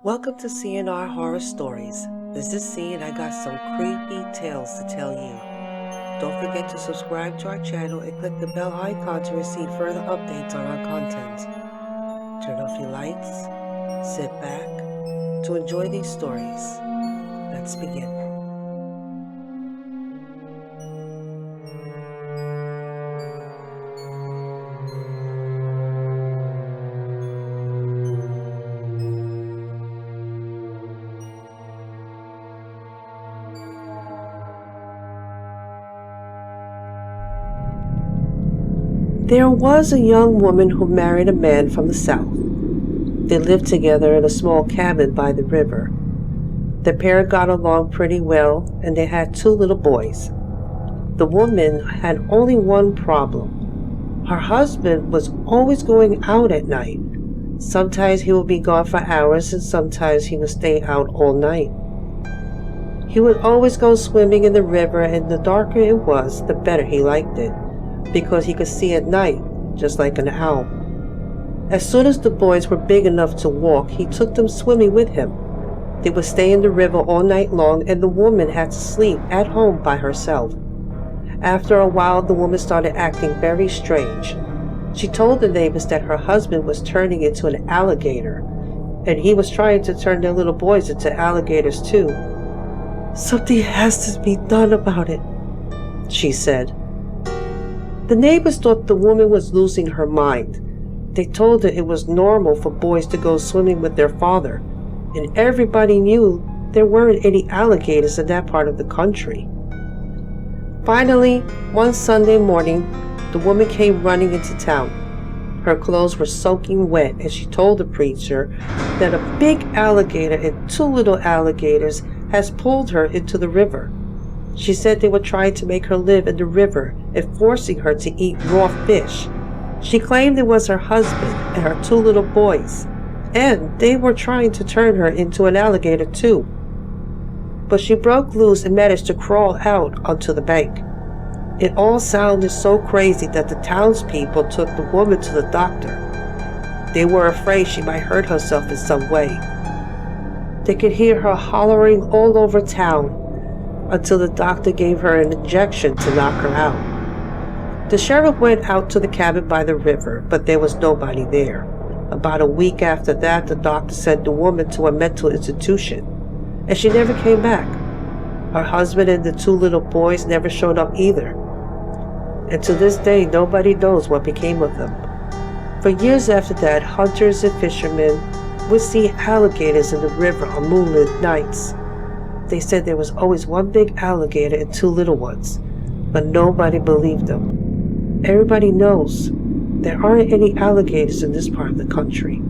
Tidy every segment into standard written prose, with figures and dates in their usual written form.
Welcome to CNR Horror Stories. This is C and I got some creepy tales to tell you. Don't forget to subscribe to our channel and click the bell icon to receive further updates on our content. Turn off your lights, sit back to enjoy these stories. Let's begin. There was a young woman who married a man from the south. They lived together in a small cabin by the river. The pair got along pretty well, and they had 2 little boys. The woman had only one problem. Her husband was always going out at night. Sometimes he would be gone for hours, and sometimes he would stay out all night. He would always go swimming in the river, and the darker it was, the better he liked it, because he could see at night, just like an owl. As soon as the boys were big enough to walk, he took them swimming with him. They would stay in the river all night long, and the woman had to sleep at home by herself. After a while, the woman started acting very strange. She told the neighbors that her husband was turning into an alligator, and he was trying to turn their little boys into alligators too. "Something has to be done about it," she said. The neighbors thought the woman was losing her mind. They told her it was normal for boys to go swimming with their father, and everybody knew there weren't any alligators in that part of the country. Finally, one Sunday morning, the woman came running into town. Her clothes were soaking wet, and she told the preacher that a big alligator and 2 little alligators has pulled her into the river. She said they were trying to make her live in the river and forcing her to eat raw fish. She claimed it was her husband and her 2 little boys, and they were trying to turn her into an alligator too. But she broke loose and managed to crawl out onto the bank. It all sounded so crazy that the townspeople took the woman to the doctor. They were afraid she might hurt herself in some way. They could hear her hollering all over town, until the doctor gave her an injection to knock her out. The sheriff went out to the cabin by the river, but there was nobody there. About a week after that, the doctor sent the woman to a mental institution, and she never came back. Her husband and the 2 little boys never showed up either. And to this day, nobody knows what became of them. For years after that, hunters and fishermen would see alligators in the river on moonlit nights. They said there was always one big alligator and 2 little ones, but nobody believed them. Everybody knows there aren't any alligators in this part of the country.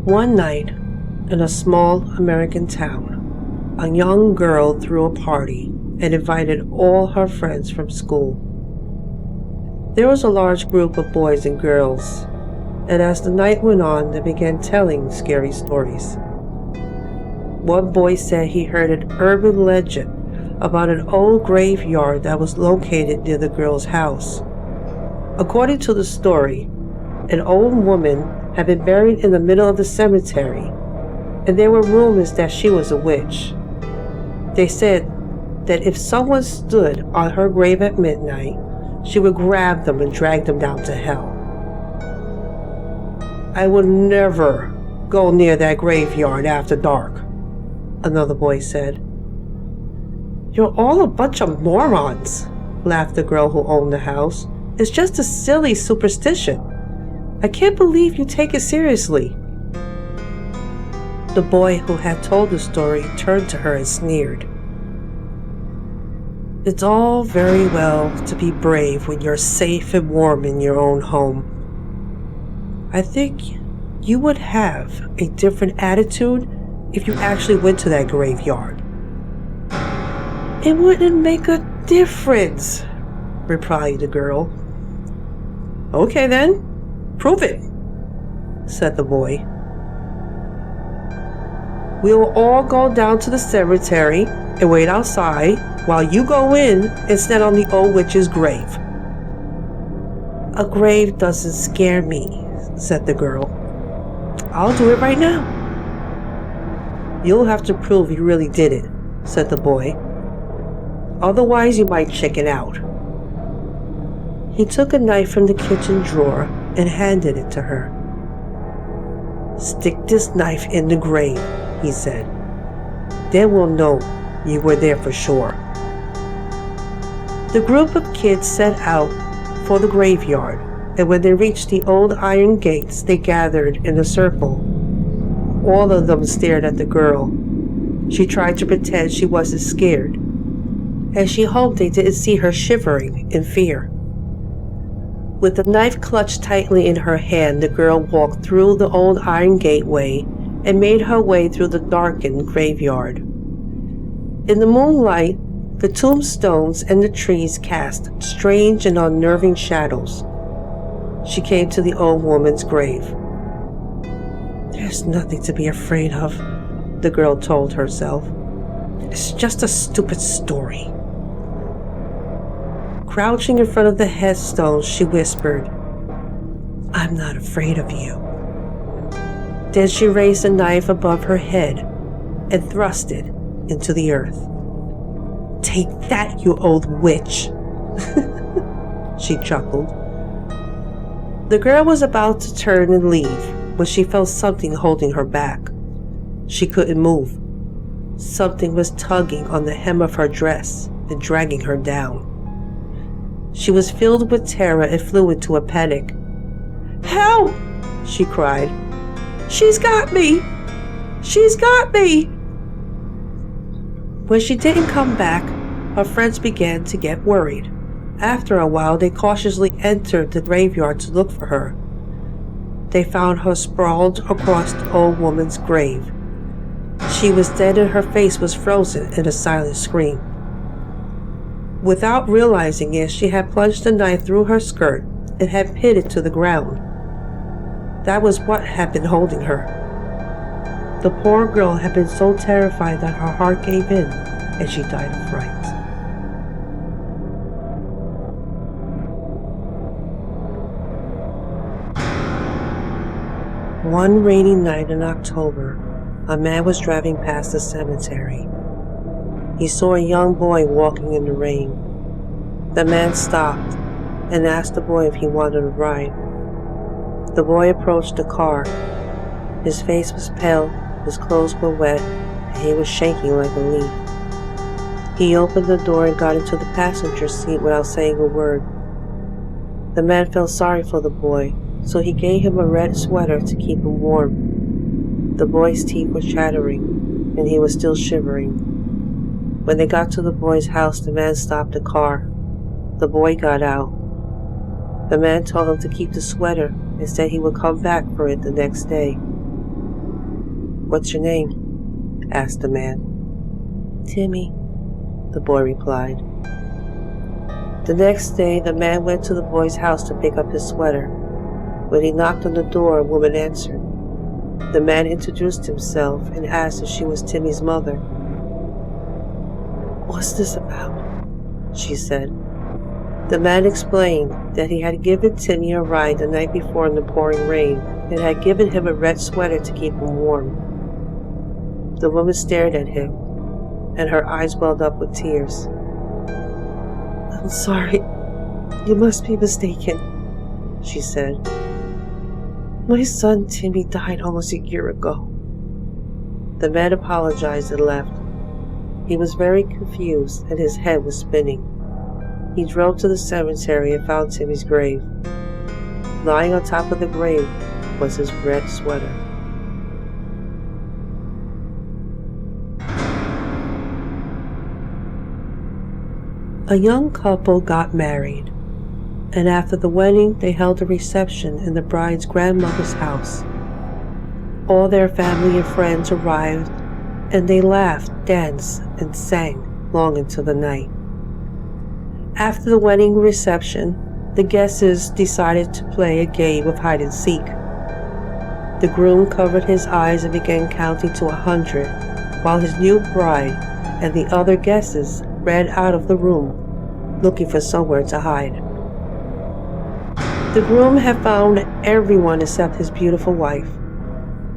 One night, in a small American town, a young girl threw a party and invited all her friends from school. There was a large group of boys and girls, and as the night went on, they began telling scary stories. One boy said he heard an urban legend about an old graveyard that was located near the girl's house. According to the story, an old woman had been buried in the middle of the cemetery, and there were rumors that she was a witch. They said that if someone stood on her grave at midnight, she would grab them and drag them down to hell. "I would never go near that graveyard after dark," another boy said. "You're all a bunch of morons," laughed the girl who owned the house. "It's just a silly superstition. I can't believe you take it seriously." The boy who had told the story turned to her and sneered. "It's all very well to be brave when you're safe and warm in your own home. I think you would have a different attitude if you actually went to that graveyard." "It wouldn't make a difference," replied the girl. "Okay then, prove it," said the boy. "We'll all go down to the cemetery and wait outside while you go in and stand on the old witch's grave." "A grave doesn't scare me," said the girl. "I'll do it right now." "You'll have to prove you really did it," said the boy. "Otherwise you might chicken out." He took a knife from the kitchen drawer and handed it to her. "Stick this knife in the grave," he said. "Then we'll know you were there for sure." The group of kids set out for the graveyard, and when they reached the old iron gates, they gathered in a circle. All of them stared at the girl. She tried to pretend she wasn't scared, and she hoped they didn't see her shivering in fear. With the knife clutched tightly in her hand, the girl walked through the old iron gateway and made her way through the darkened graveyard. In the moonlight, the tombstones and the trees cast strange and unnerving shadows. She came to the old woman's grave. "There's nothing to be afraid of," the girl told herself. "It's just a stupid story." Crouching in front of the headstone, she whispered, "I'm not afraid of you." Then she raised a knife above her head and thrust it into the earth. "Take that, you old witch," she chuckled. The girl was about to turn and leave when she felt something holding her back. She couldn't move. Something was tugging on the hem of her dress and dragging her down. She was filled with terror and flew into a panic. "Help!" she cried. "She's got me! She's got me!" When she didn't come back, her friends began to get worried. After a while, they cautiously entered the graveyard to look for her. They found her sprawled across the old woman's grave. She was dead and her face was frozen in a silent scream. Without realizing it, she had plunged the knife through her skirt and had pinned it to the ground. That was what had been holding her. The poor girl had been so terrified that her heart gave in and she died of fright. One rainy night in October, a man was driving past the cemetery. He saw a young boy walking in the rain. The man stopped and asked the boy if he wanted a ride. The boy approached the car. His face was pale, his clothes were wet, and he was shaking like a leaf. He opened the door and got into the passenger seat without saying a word. The man felt sorry for the boy, so he gave him a red sweater to keep him warm. The boy's teeth were chattering, and he was still shivering. When they got to the boy's house, the man stopped the car. The boy got out. The man told him to keep the sweater and said he would come back for it the next day. "What's your name?" asked the man. "Timmy," the boy replied. The next day, the man went to the boy's house to pick up his sweater. When he knocked on the door, a woman answered. The man introduced himself and asked if she was Timmy's mother. "What's this about?" she said. The man explained that he had given Timmy a ride the night before in the pouring rain and had given him a red sweater to keep him warm. The woman stared at him, and her eyes welled up with tears. "I'm sorry. You must be mistaken," she said. "My son Timmy died almost a year ago." The man apologized and left. He was very confused and his head was spinning. He drove to the cemetery and found Timmy's grave. Lying on top of the grave was his red sweater. A young couple got married, and after the wedding they held a reception in the bride's grandmother's house. All their family and friends arrived, and they laughed, danced, and sang long into the night. After the wedding reception, the guests decided to play a game of hide and seek. The groom covered his eyes and began counting to 100, while his new bride and the other guests ran out of the room, looking for somewhere to hide. The groom had found everyone except his beautiful wife.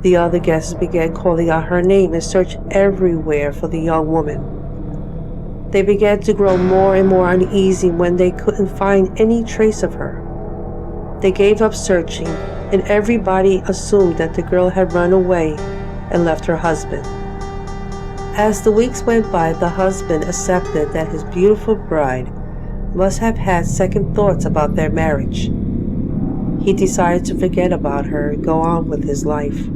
The other guests began calling out her name and searched everywhere for the young woman. They began to grow more and more uneasy when they couldn't find any trace of her. They gave up searching, and everybody assumed that the girl had run away and left her husband. As the weeks went by, the husband accepted that his beautiful bride must have had second thoughts about their marriage. He decided to forget about her and go on with his life.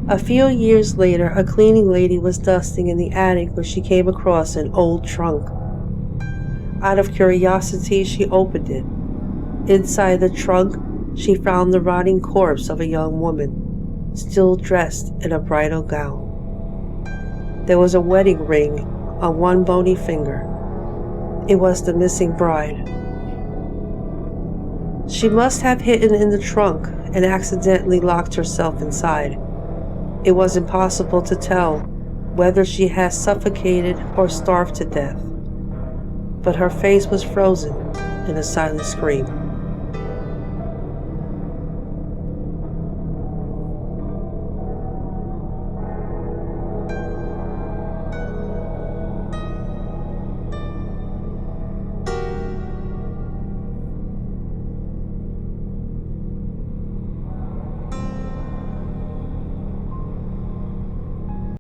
A few years later, a cleaning lady was dusting in the attic when she came across an old trunk. Out of curiosity, she opened it. Inside the trunk, she found the rotting corpse of a young woman, still dressed in a bridal gown. There was a wedding ring on one bony finger. It was the missing bride. She must have hidden in the trunk and accidentally locked herself inside. It was impossible to tell whether she had suffocated or starved to death, but her face was frozen in a silent scream.